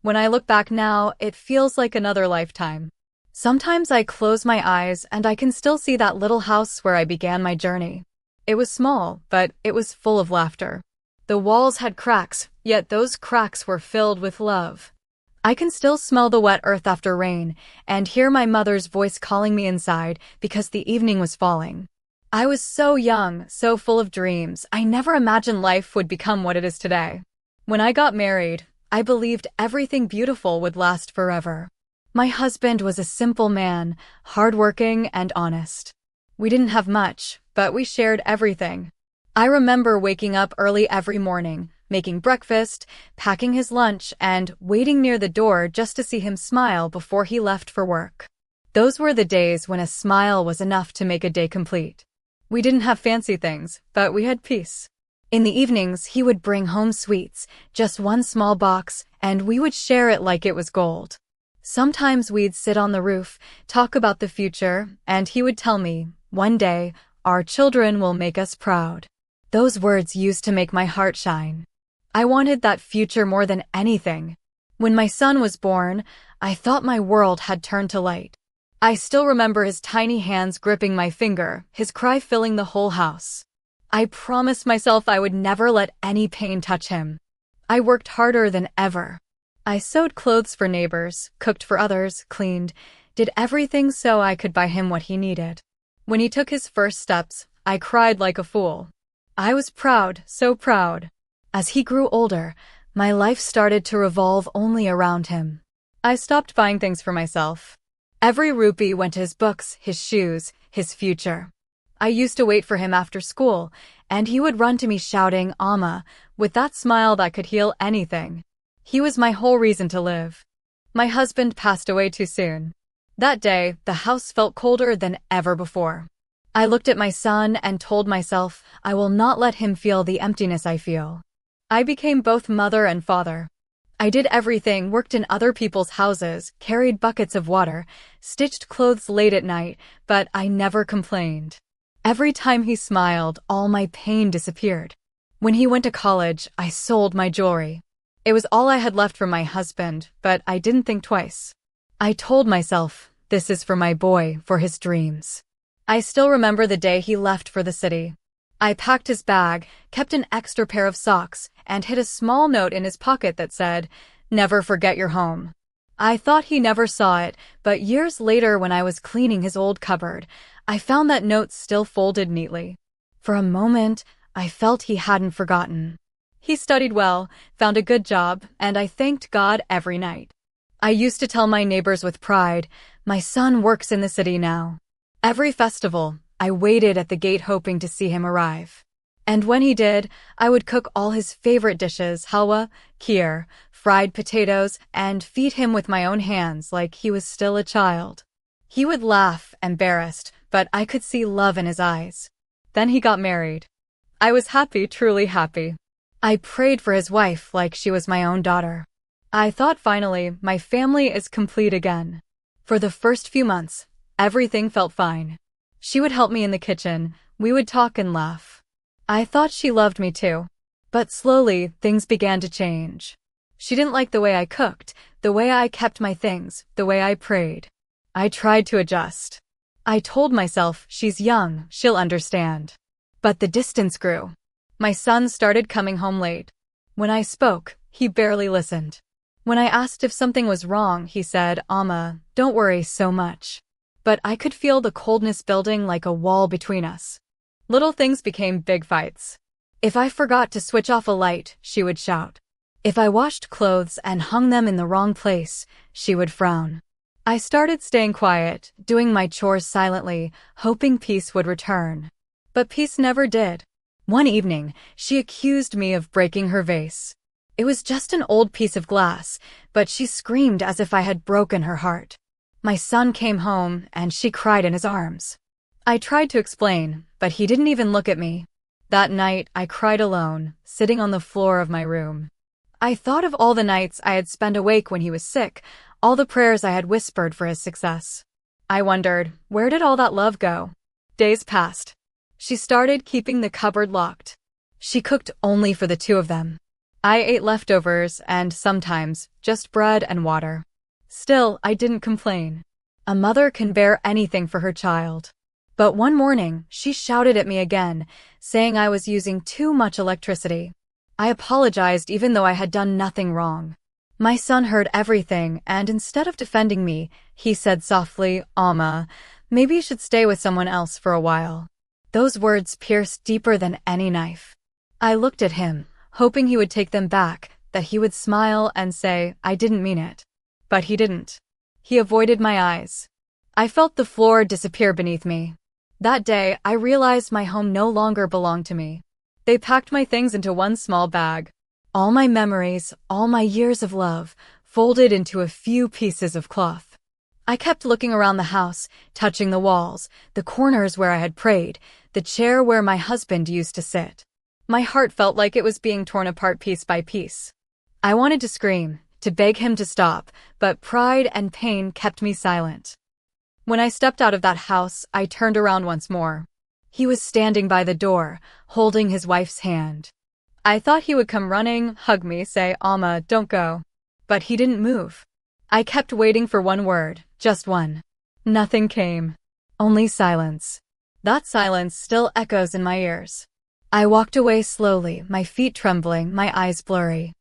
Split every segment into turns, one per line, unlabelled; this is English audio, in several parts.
When I look back now, it feels like another lifetime. Sometimes I close my eyes and I can still see that little house where I began my journey. It was small, but it was full of laughter. The walls had cracks, yet those cracks were filled with love. I can still smell the wet earth after rain and hear my mother's voice calling me inside because the evening was falling. I was so young, so full of dreams, I never imagined life would become what it is today. When I got married, I believed everything beautiful would last forever. My husband was a simple man, hardworking and honest. We didn't have much, but we shared everything. I remember waking up early every morning, making breakfast, packing his lunch, and waiting near the door just to see him smile before he left for work. Those were the days when a smile was enough to make a day complete. We didn't have fancy things, but we had peace. In the evenings, he would bring home sweets, just one small box, and we would share it like it was gold. Sometimes we'd sit on the roof, talk about the future, and he would tell me, "One day, our children will make us proud." Those words used to make my heart shine. I wanted that future more than anything. When my son was born, I thought my world had turned to light. I still remember his tiny hands gripping my finger, his cry filling the whole house. I promised myself I would never let any pain touch him. I worked harder than ever. I sewed clothes for neighbors, cooked for others, cleaned, did everything so I could buy him what he needed. When he took his first steps, I cried like a fool. I was proud, so proud. As he grew older, my life started to revolve only around him. I stopped buying things for myself. Every rupee went to his books, his shoes, his future. I used to wait for him after school, and he would run to me shouting, "Amma," with that smile that could heal anything. He was my whole reason to live. My husband passed away too soon. That day, the house felt colder than ever before. I looked at my son and told myself, I will not let him feel the emptiness I feel. I became both mother and father. I did everything, worked in other people's houses, carried buckets of water, stitched clothes late at night, but I never complained. Every time he smiled, all my pain disappeared. When he went to college, I sold my jewelry. It was all I had left from my husband, but I didn't think twice. I told myself, this is for my boy, for his dreams. I still remember the day he left for the city. I packed his bag, kept an extra pair of socks, and hid a small note in his pocket that said, "Never forget your home." I thought he never saw it, but years later when I was cleaning his old cupboard, I found that note still folded neatly. For a moment, I felt he hadn't forgotten. He studied well, found a good job, and I thanked God every night. I used to tell my neighbors with pride, my son works in the city now. Every festival, I waited at the gate hoping to see him arrive. And when he did, I would cook all his favorite dishes, halwa, kheer, fried potatoes, and feed him with my own hands like he was still a child. He would laugh, embarrassed, but I could see love in his eyes. Then he got married. I was happy, truly happy. I prayed for his wife like she was my own daughter. I thought finally, my family is complete again. For the first few months, everything felt fine. She would help me in the kitchen, we would talk and laugh. I thought she loved me too. But slowly, things began to change. She didn't like the way I cooked, the way I kept my things, the way I prayed. I tried to adjust. I told myself, she's young, she'll understand. But the distance grew. My son started coming home late. When I spoke, he barely listened. When I asked if something was wrong, he said, "Amma, don't worry so much." But I could feel the coldness building like a wall between us. Little things became big fights. If I forgot to switch off a light, she would shout. If I washed clothes and hung them in the wrong place, she would frown. I started staying quiet, doing my chores silently, hoping peace would return. But peace never did. One evening, she accused me of breaking her vase. It was just an old piece of glass, but she screamed as if I had broken her heart. My son came home, and she cried in his arms. I tried to explain, but he didn't even look at me. That night, I cried alone, sitting on the floor of my room. I thought of all the nights I had spent awake when he was sick, all the prayers I had whispered for his success. I wondered, where did all that love go? Days passed. She started keeping the cupboard locked. She cooked only for the two of them. I ate leftovers and sometimes just bread and water. Still, I didn't complain. A mother can bear anything for her child. But one morning, she shouted at me again, saying I was using too much electricity. I apologized even though I had done nothing wrong. My son heard everything, and instead of defending me, he said softly, "Alma, maybe you should stay with someone else for a while." Those words pierced deeper than any knife. I looked at him, hoping he would take them back, that he would smile and say, "I didn't mean it." But he didn't. He avoided my eyes. I felt the floor disappear beneath me. That day, I realized my home no longer belonged to me. They packed my things into one small bag. All my memories, all my years of love, folded into a few pieces of cloth. I kept looking around the house, touching the walls, the corners where I had prayed, the chair where my husband used to sit. My heart felt like it was being torn apart piece by piece. I wanted to scream, to beg him to stop, but pride and pain kept me silent. When I stepped out of that house, I turned around once more. He was standing by the door, holding his wife's hand. I thought he would come running, hug me, say, "Alma, don't go." But he didn't move. I kept waiting for one word, just one. Nothing came. Only silence. That silence still echoes in my ears. I walked away slowly, my feet trembling, my eyes blurry.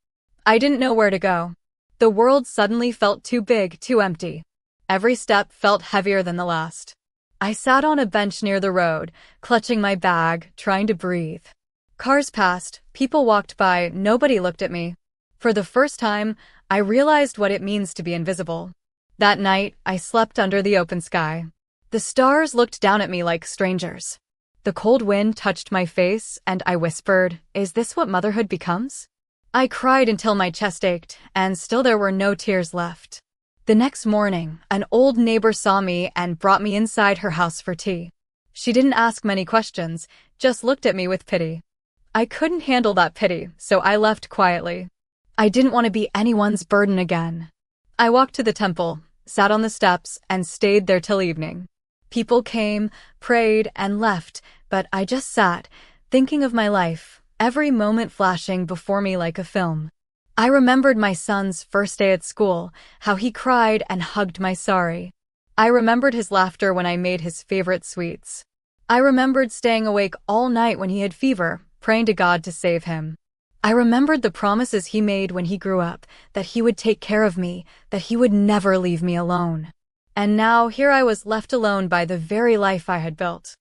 I didn't know where to go. The world suddenly felt too big, too empty. Every step felt heavier than the last. I sat on a bench near the road, clutching my bag, trying to breathe. Cars passed, people walked by, nobody looked at me. For the first time, I realized what it means to be invisible. That night, I slept under the open sky. The stars looked down at me like strangers. The cold wind touched my face, and I whispered, "Is this what motherhood becomes?" I cried until my chest ached, and still there were no tears left. The next morning, an old neighbor saw me and brought me inside her house for tea. She didn't ask many questions, just looked at me with pity. I couldn't handle that pity, so I left quietly. I didn't want to be anyone's burden again. I walked to the temple, sat on the steps, and stayed there till evening. People came, prayed, and left, but I just sat, thinking of my life, every moment flashing before me like a film. I remembered my son's first day at school, how he cried and hugged my sorry. I remembered his laughter when I made his favorite sweets. I remembered staying awake all night when he had fever, praying to God to save him. I remembered the promises he made when he grew up, that he would take care of me, that he would never leave me alone. And now here I was left alone by the very life I had built.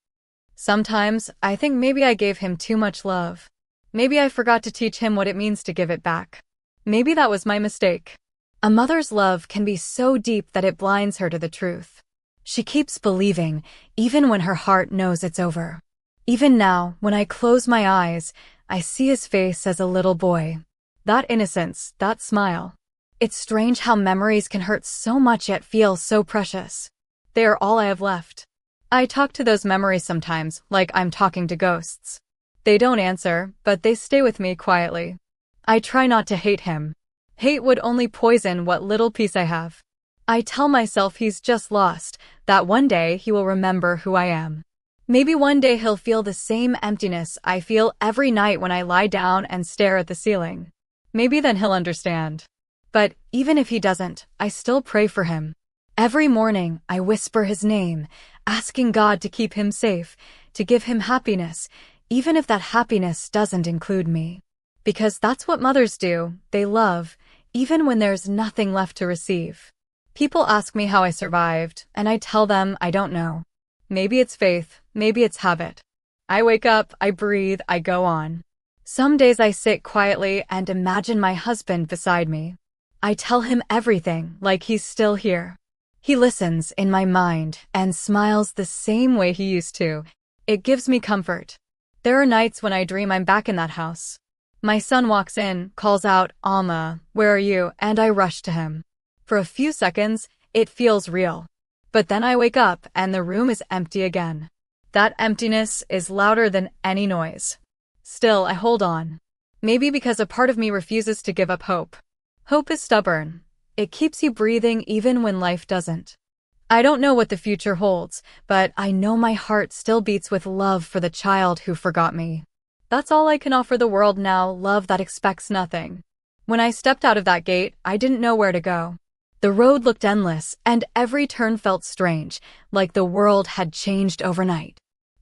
Sometimes, I think maybe I gave him too much love. Maybe I forgot to teach him what it means to give it back. Maybe that was my mistake. A mother's love can be so deep that it blinds her to the truth. She keeps believing, even when her heart knows it's over. Even now, when I close my eyes, I see his face as a little boy. That innocence, that smile. It's strange how memories can hurt so much yet feel so precious. They are all I have left. I talk to those memories sometimes, like I'm talking to ghosts. They don't answer, but they stay with me quietly. I try not to hate him. Hate would only poison what little peace I have. I tell myself he's just lost, that one day he will remember who I am. Maybe one day he'll feel the same emptiness I feel every night when I lie down and stare at the ceiling. Maybe then he'll understand. But even if he doesn't, I still pray for him. Every morning, I whisper his name, asking God to keep him safe, to give him happiness, even if that happiness doesn't include me. Because that's what mothers do, they love, even when there's nothing left to receive. People ask me how I survived, and I tell them I don't know. Maybe it's faith, maybe it's habit. I wake up, I breathe, I go on. Some days I sit quietly and imagine my husband beside me. I tell him everything, like he's still here. He listens in my mind and smiles the same way he used to. It gives me comfort. There are nights when I dream I'm back in that house. My son walks in, calls out, "Alma, where are you?" and I rush to him. For a few seconds, it feels real. But then I wake up and the room is empty again. That emptiness is louder than any noise. Still, I hold on. Maybe because a part of me refuses to give up hope. Hope is stubborn. It keeps you breathing even when life doesn't. I don't know what the future holds, but I know my heart still beats with love for the child who forgot me. That's all I can offer the world now, love that expects nothing. When I stepped out of that gate, I didn't know where to go. The road looked endless, and every turn felt strange, like the world had changed overnight.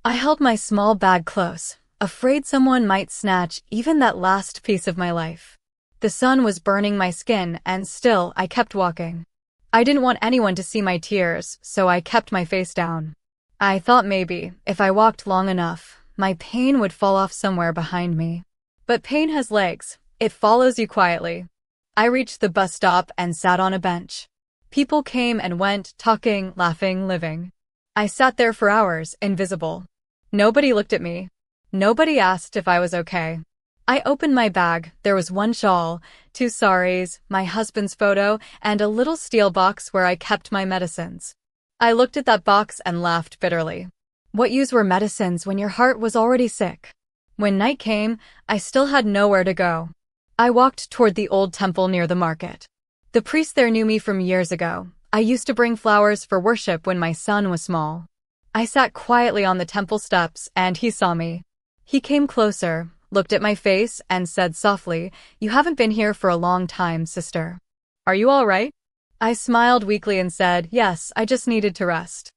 I held my small bag close, afraid someone might snatch even that last piece of my life. The sun was burning my skin, and still I kept walking. I didn't want anyone to see my tears, so I kept my face down. I thought maybe, if I walked long enough, my pain would fall off somewhere behind me. But pain has legs. It follows you quietly. I reached the bus stop and sat on a bench. People came and went, talking, laughing, living. I sat there for hours, invisible. Nobody looked at me. Nobody asked if I was okay. I opened my bag. There was one shawl, 2 saris, my husband's photo, and a little steel box where I kept my medicines. I looked at that box and laughed bitterly. What use were medicines when your heart was already sick? When night came, I still had nowhere to go. I walked toward the old temple near the market. The priest there knew me from years ago. I used to bring flowers for worship when my son was small. I sat quietly on the temple steps, and he saw me. He came closer, looked at my face, and said softly, "You haven't been here for a long time, sister. Are you all right?" I smiled weakly and said, "Yes, I just needed to rest."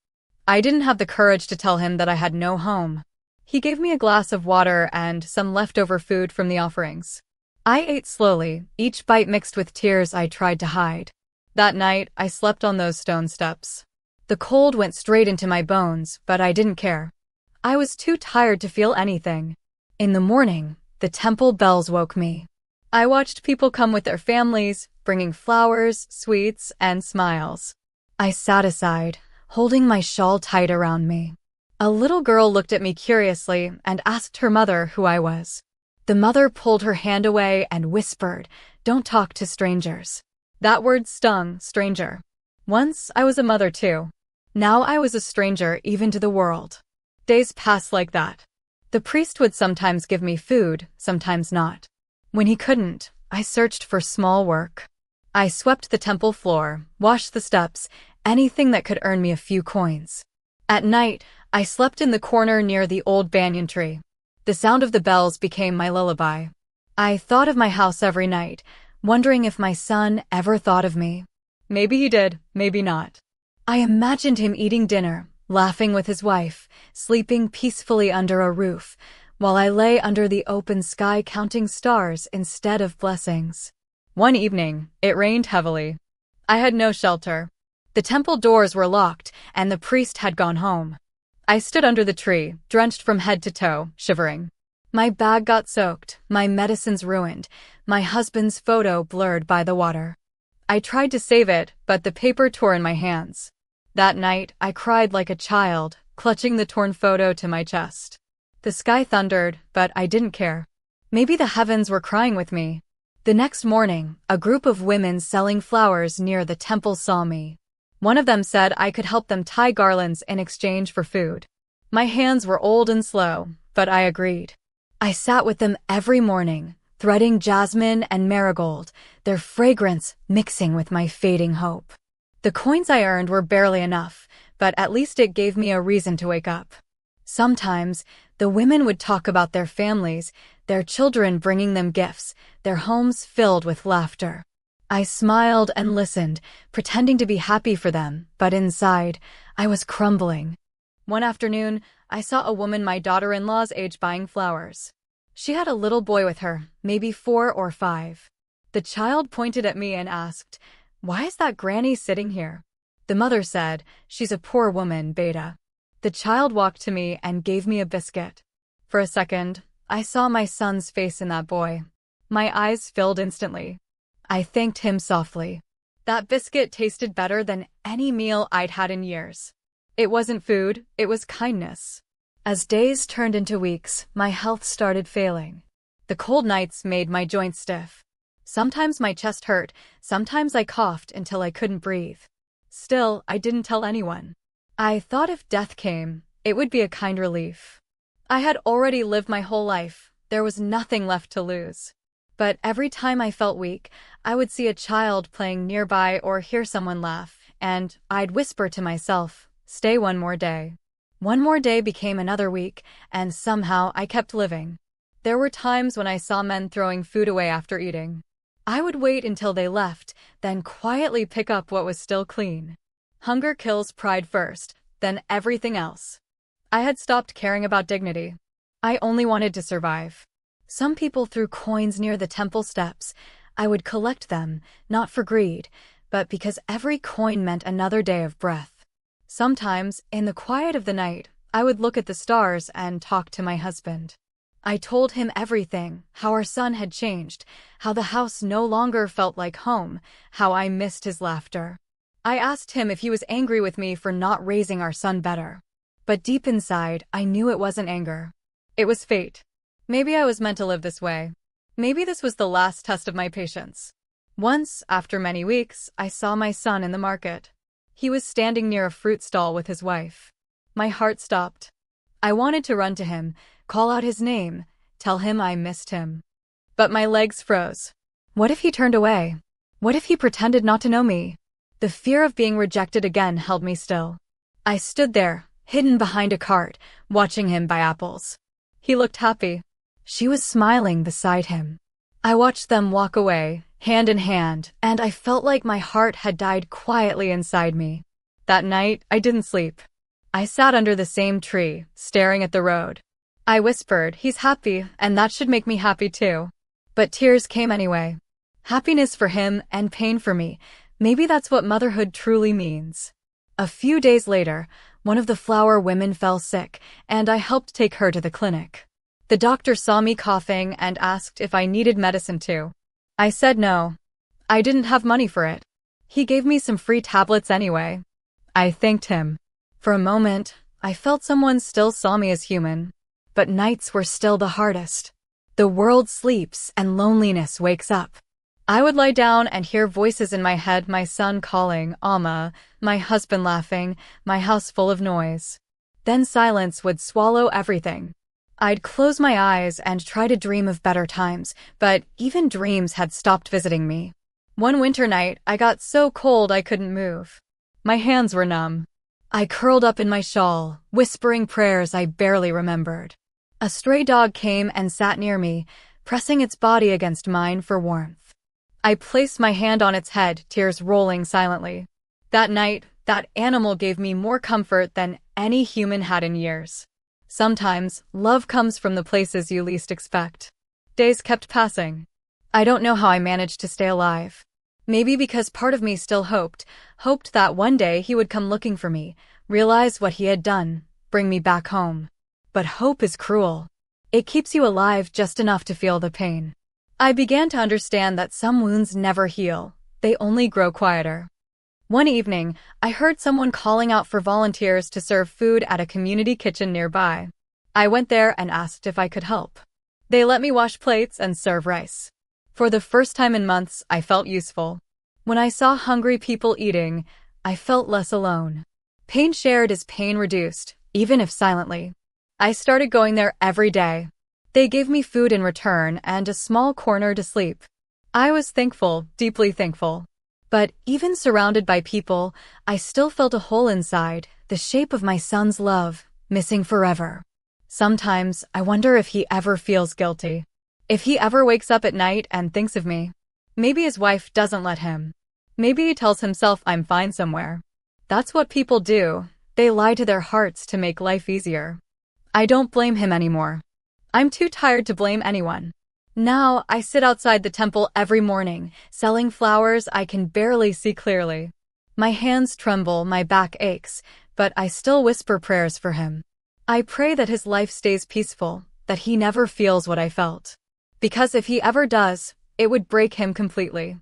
I didn't have the courage to tell him that I had no home. He gave me a glass of water and some leftover food from the offerings. I ate slowly, each bite mixed with tears I tried to hide. That night, I slept on those stone steps. The cold went straight into my bones, but I didn't care. I was too tired to feel anything. In the morning, the temple bells woke me. I watched people come with their families, bringing flowers, sweets, and smiles. I sat aside, holding my shawl tight around me. A little girl looked at me curiously and asked her mother who I was. The mother pulled her hand away and whispered, "Don't talk to strangers." That word stung, stranger. Once I was a mother too. Now I was a stranger even to the world. Days passed like that. The priest would sometimes give me food, sometimes not. When he couldn't, I searched for small work. I swept the temple floor, washed the steps, anything that could earn me a few coins. At night, I slept in the corner near the old banyan tree. The sound of the bells became my lullaby. I thought of my house every night, wondering if my son ever thought of me. Maybe he did, maybe not. I imagined him eating dinner, laughing with his wife, sleeping peacefully under a roof, while I lay under the open sky counting stars instead of blessings. One evening, it rained heavily. I had no shelter. The temple doors were locked, and the priest had gone home. I stood under the tree, drenched from head to toe, shivering. My bag got soaked, my medicines ruined, my husband's photo blurred by the water. I tried to save it, but the paper tore in my hands. That night, I cried like a child, clutching the torn photo to my chest. The sky thundered, but I didn't care. Maybe the heavens were crying with me. The next morning, a group of women selling flowers near the temple saw me. One of them said I could help them tie garlands in exchange for food. My hands were old and slow, but I agreed. I sat with them every morning, threading jasmine and marigold, their fragrance mixing with my fading hope. The coins I earned were barely enough, but at least it gave me a reason to wake up. Sometimes, the women would talk about their families, their children bringing them gifts, their homes filled with laughter. I smiled and listened, pretending to be happy for them, but inside, I was crumbling. One afternoon, I saw a woman my daughter-in-law's age buying flowers. She had a little boy with her, maybe 4 or 5. The child pointed at me and asked, "Why is that granny sitting here?" The mother said, "She's a poor woman, Beta." The child walked to me and gave me a biscuit. For a second, I saw my son's face in that boy. My eyes filled instantly. I thanked him softly. That biscuit tasted better than any meal I'd had in years. It wasn't food, it was kindness. As days turned into weeks, my health started failing. The cold nights made my joints stiff. Sometimes my chest hurt, sometimes I coughed until I couldn't breathe. Still, I didn't tell anyone. I thought if death came, it would be a kind relief. I had already lived my whole life. There was nothing left to lose. But every time I felt weak, I would see a child playing nearby or hear someone laugh, and I'd whisper to myself, "Stay one more day." One more day became another week, and somehow I kept living. There were times when I saw men throwing food away after eating. I would wait until they left, then quietly pick up what was still clean. Hunger kills pride first, then everything else. I had stopped caring about dignity. I only wanted to survive. Some people threw coins near the temple steps. I would collect them, not for greed, but because every coin meant another day of breath. Sometimes, in the quiet of the night, I would look at the stars and talk to my husband. I told him everything, how our son had changed, how the house no longer felt like home, how I missed his laughter. I asked him if he was angry with me for not raising our son better. But deep inside, I knew it wasn't anger. It was fate. Maybe I was meant to live this way. Maybe this was the last test of my patience. Once, after many weeks, I saw my son in the market. He was standing near a fruit stall with his wife. My heart stopped. I wanted to run to him, call out his name, tell him I missed him. But my legs froze. What if he turned away? What if he pretended not to know me? The fear of being rejected again held me still. I stood there, hidden behind a cart, watching him buy apples. He looked happy. She was smiling beside him. I watched them walk away, hand in hand, and I felt like my heart had died quietly inside me. That night, I didn't sleep. I sat under the same tree, staring at the road. I whispered, "He's happy, and that should make me happy too." But tears came anyway. Happiness for him and pain for me. Maybe that's what motherhood truly means. A few days later, one of the flower women fell sick, and I helped take her to the clinic. The doctor saw me coughing and asked if I needed medicine too. I said no. I didn't have money for it. He gave me some free tablets anyway. I thanked him. For a moment, I felt someone still saw me as human. But nights were still the hardest. The world sleeps and loneliness wakes up. I would lie down and hear voices in my head, my son calling, Amma, my husband laughing, my house full of noise. Then silence would swallow everything. I'd close my eyes and try to dream of better times, but even dreams had stopped visiting me. One winter night, I got so cold I couldn't move. My hands were numb. I curled up in my shawl, whispering prayers I barely remembered. A stray dog came and sat near me, pressing its body against mine for warmth. I placed my hand on its head, tears rolling silently. That night, that animal gave me more comfort than any human had in years. Sometimes, love comes from the places you least expect. Days kept passing. I don't know how I managed to stay alive. Maybe because part of me still hoped that one day he would come looking for me, realize what he had done, bring me back home. But hope is cruel. It keeps you alive just enough to feel the pain. I began to understand that some wounds never heal, they only grow quieter. One evening, I heard someone calling out for volunteers to serve food at a community kitchen nearby. I went there and asked if I could help. They let me wash plates and serve rice. For the first time in months, I felt useful. When I saw hungry people eating, I felt less alone. Pain shared is pain reduced, even if silently. I started going there every day. They gave me food in return and a small corner to sleep. I was thankful, deeply thankful. But even surrounded by people, I still felt a hole inside, the shape of my son's love, missing forever. Sometimes, I wonder if he ever feels guilty. If he ever wakes up at night and thinks of me. Maybe his wife doesn't let him. Maybe he tells himself I'm fine somewhere. That's what people do. They lie to their hearts to make life easier. I don't blame him anymore. I'm too tired to blame anyone. Now, I sit outside the temple every morning, selling flowers I can barely see clearly. My hands tremble, my back aches, but I still whisper prayers for him. I pray that his life stays peaceful, that he never feels what I felt. Because if he ever does, it would break him completely.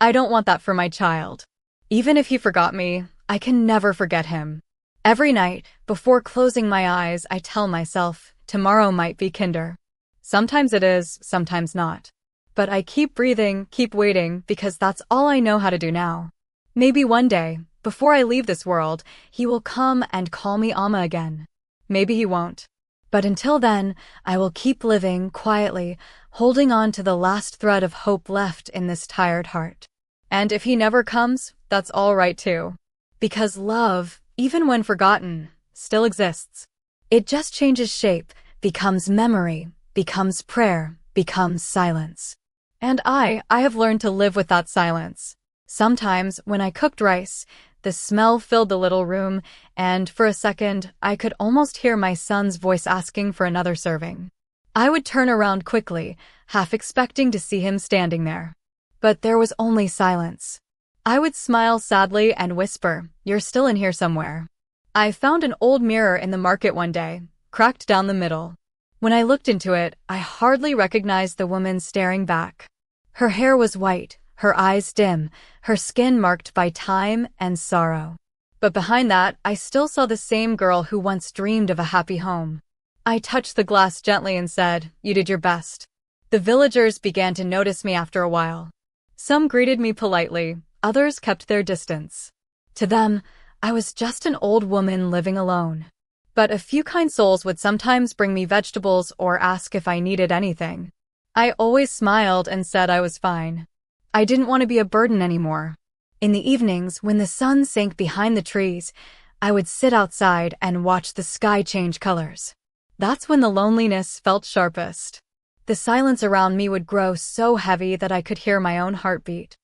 I don't want that for my child. Even if he forgot me, I can never forget him. Every night, before closing my eyes, I tell myself, tomorrow might be kinder. Sometimes it is, sometimes not. But I keep breathing, keep waiting, because that's all I know how to do now. Maybe one day, before I leave this world, he will come and call me Amma again. Maybe he won't. But until then, I will keep living quietly, holding on to the last thread of hope left in this tired heart. And if he never comes, that's all right too. Because love, even when forgotten, still exists. It just changes shape, becomes memory, becomes prayer, becomes silence. And I have learned to live with that silence. Sometimes, when I cooked rice, the smell filled the little room, and for a second, I could almost hear my son's voice asking for another serving. I would turn around quickly, half expecting to see him standing there. But there was only silence. I would smile sadly and whisper, "You're still in here somewhere." I found an old mirror in the market one day, cracked down the middle. When I looked into it, I hardly recognized the woman staring back. Her hair was white, her eyes dim, her skin marked by time and sorrow. But behind that, I still saw the same girl who once dreamed of a happy home. I touched the glass gently and said, "You did your best." The villagers began to notice me after a while. Some greeted me politely, others kept their distance. To them, I was just an old woman living alone. But a few kind souls would sometimes bring me vegetables or ask if I needed anything. I always smiled and said I was fine. I didn't want to be a burden anymore. In the evenings, when the sun sank behind the trees, I would sit outside and watch the sky change colors. That's when the loneliness felt sharpest. The silence around me would grow so heavy that I could hear my own heartbeat.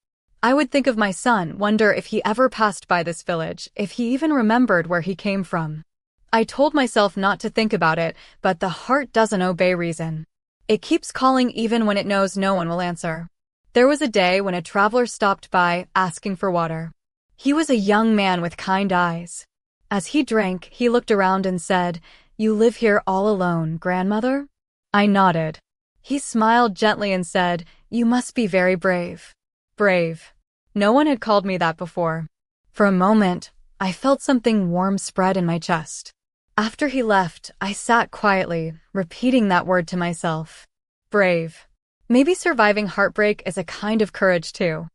I would think of my son, wonder if he ever passed by this village, if he even remembered where he came from. I told myself not to think about it, but the heart doesn't obey reason. It keeps calling even when it knows no one will answer. There was a day when a traveler stopped by, asking for water. He was a young man with kind eyes. As he drank, he looked around and said, "You live here all alone, grandmother?" I nodded. He smiled gently and said, "You must be very brave." Brave. No one had called me that before. For a moment, I felt something warm spread in my chest. After he left, I sat quietly, repeating that word to myself. Brave. Maybe surviving heartbreak is a kind of courage too.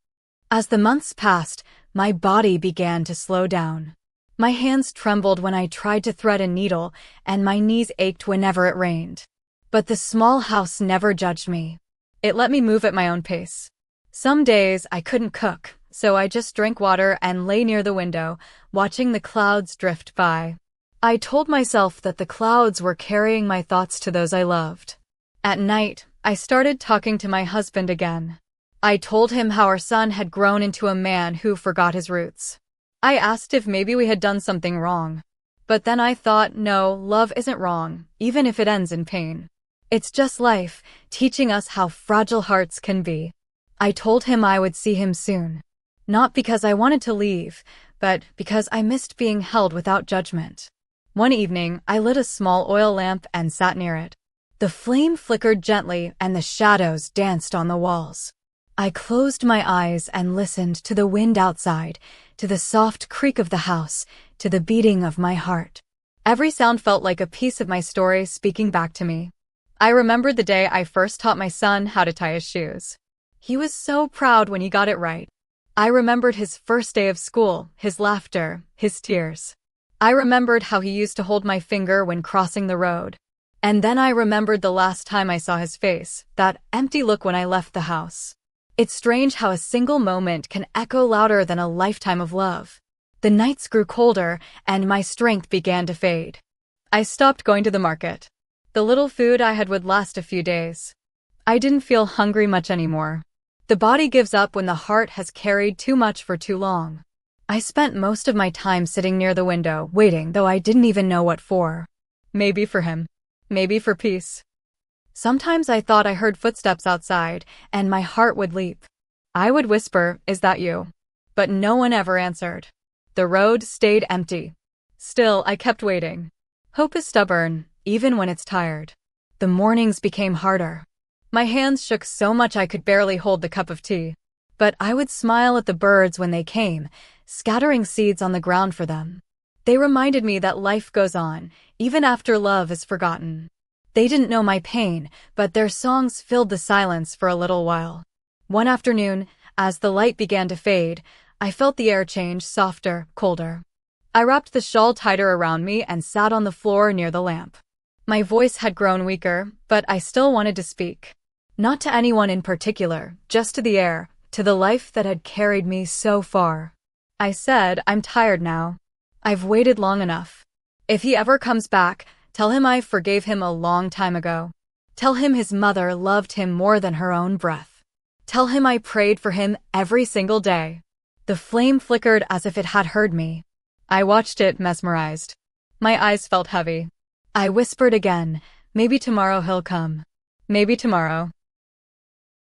As the months passed, my body began to slow down. My hands trembled when I tried to thread a needle, and my knees ached whenever it rained. But the small house never judged me. It let me move at my own pace. Some days I couldn't cook, so I just drank water and lay near the window, watching the clouds drift by. I told myself that the clouds were carrying my thoughts to those I loved. At night, I started talking to my husband again. I told him how our son had grown into a man who forgot his roots. I asked if maybe we had done something wrong. But then I thought, no, love isn't wrong, even if it ends in pain. It's just life, teaching us how fragile hearts can be. I told him I would see him soon. Not because I wanted to leave, but because I missed being held without judgment. One evening, I lit a small oil lamp and sat near it. The flame flickered gently and the shadows danced on the walls. I closed my eyes and listened to the wind outside, to the soft creak of the house, to the beating of my heart. Every sound felt like a piece of my story speaking back to me. I remembered the day I first taught my son how to tie his shoes. He was so proud when he got it right. I remembered his first day of school, his laughter, his tears. I remembered how he used to hold my finger when crossing the road. And then I remembered the last time I saw his face, that empty look when I left the house. It's strange how a single moment can echo louder than a lifetime of love. The nights grew colder, and my strength began to fade. I stopped going to the market. The little food I had would last a few days. I didn't feel hungry much anymore. The body gives up when the heart has carried too much for too long. I spent most of my time sitting near the window, waiting, though I didn't even know what for. Maybe for him. Maybe for peace. Sometimes I thought I heard footsteps outside, and my heart would leap. I would whisper, "Is that you?" But no one ever answered. The road stayed empty. Still, I kept waiting. Hope is stubborn, even when it's tired. The mornings became harder. My hands shook so much I could barely hold the cup of tea. But I would smile at the birds when they came, scattering seeds on the ground for them. They reminded me that life goes on, even after love is forgotten. They didn't know my pain, but their songs filled the silence for a little while. One afternoon, as the light began to fade, I felt the air change, softer, colder. I wrapped the shawl tighter around me and sat on the floor near the lamp. My voice had grown weaker, but I still wanted to speak. Not to anyone in particular, just to the air, to the life that had carried me so far. I said, "I'm tired now. I've waited long enough. If he ever comes back, tell him I forgave him a long time ago." Tell him his mother loved him more than her own breath. Tell him I prayed for him every single day. The flame flickered as if it had heard me. I watched it, mesmerized. My eyes felt heavy. I whispered again, maybe tomorrow he'll come. Maybe tomorrow.